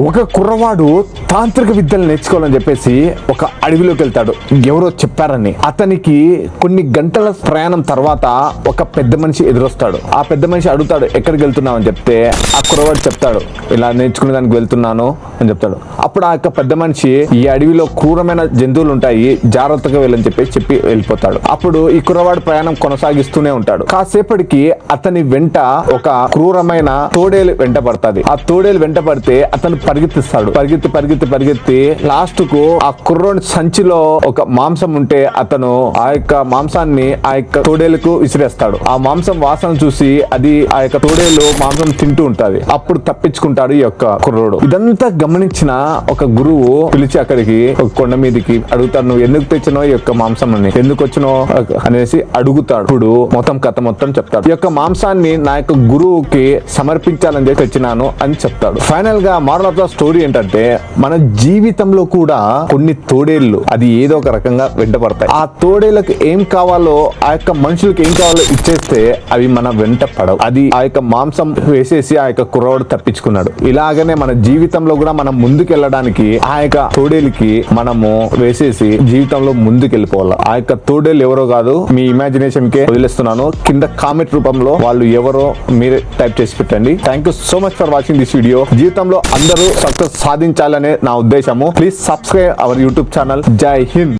ఒక కుర్రవాడు తాంత్రిక విద్యలు నేర్చుకోవాలని చెప్పేసి ఒక అడవిలోకి వెళ్తాడు. ఎవరో చెప్పారని. అతనికి కొన్ని గంటల ప్రయాణం తర్వాత ఒక పెద్ద మనిషి ఎదురొస్తాడు. ఆ పెద్ద మనిషి అడుగుతాడు, ఎక్కడికి వెళ్తున్నావు అని చెప్తే ఆ కుర్రవాడు చెప్తాడు, ఇలా నేర్చుకునే దానికి వెళ్తున్నాను అని చెప్తాడు. అప్పుడు ఆ యొక్క పెద్ద మనిషి, ఈ అడవిలో క్రూరమైన జంతువులు ఉంటాయి, జాగ్రత్తగా వెళ్ళని చెప్పి వెళ్ళిపోతాడు. అప్పుడు ఈ కుర్రవాడు ప్రయాణం కొనసాగిస్తూనే ఉంటాడు. కాసేపటికి అతని వెంట ఒక క్రూరమైన తోడేలు వెంట పడుతుంది. ఆ తోడేలు వెంట పడితే అతను పరిగెత్తిస్తాడు. పరిగెత్తి లాస్ట్ కు ఆ కుర్రోని సంచిలో ఒక మాంసం ఉంటే అతను ఆ యొక్క మాంసాన్ని ఆ యొక్క తోడేలుకు విసిరేస్తాడు. ఆ మాంసం వాసన చూసి అది ఆ యొక్క తోడేలు మాంసం తింటూ ఉంటది. అప్పుడు తప్పించుకుంటాడు ఈ యొక్క కుర్రోడు. ఇదంతా గమనించిన ఒక గురువు పిలిచి అక్కడికి ఒక కొండ మీదకి అడుగుతాడు, నువ్వు ఎందుకు తెచ్చినావు ఈ యొక్క మాంసం అని, ఎందుకు వచ్చినావు అనేసి అడుగుతాడు. ఇప్పుడు కథ మొత్తం చెప్తాడు. ఈ యొక్క మాంసాన్ని నా యొక్క గురువుకి సమర్పించాలని చెప్పి తెచ్చినాను అని చెప్తాడు. ఫైనల్ గా మోరల్ ఆఫ్ ద స్టోరీ ఏంటంటే, మన జీవితంలో కూడా కొన్ని తోడేళ్లు అది ఏదో ఒక రకంగా వెంట పడతాయి. ఆ తోడేళ్లకు ఏం కావాలో, ఆ యొక్క మనుషులకు ఏం కావాలో ఇచ్చేస్తే అవి మన వెంట పడవు. అది ఆ యొక్క మాంసం వేసేసి ఆ యొక్క కుర్రవాడు తప్పించుకున్నాడు. ఇలాగనే మన జీవితంలో కూడా మనం ముందుకెళ్ళడానికి ఆ యొక్క తోడేలుకి మనము వేసేసి జీవితంలో ముందుకెళ్ళిపోవాలి. ఆ యొక్క తోడేలు ఎవరో కాదు, మీ ఇమాజినేషన్ కే వదిలేస్తున్నాను. కింద కామెంట్ రూపంలో వాళ్ళు ఎవరో మీరే టైప్ చేసి పెట్టండి. Thank you so much for watching this video. జీవితంలో అందరూ సక్సెస్ సాధించాలనే నా ఉద్దేశము. Please subscribe our YouTube channel. జై హింద్.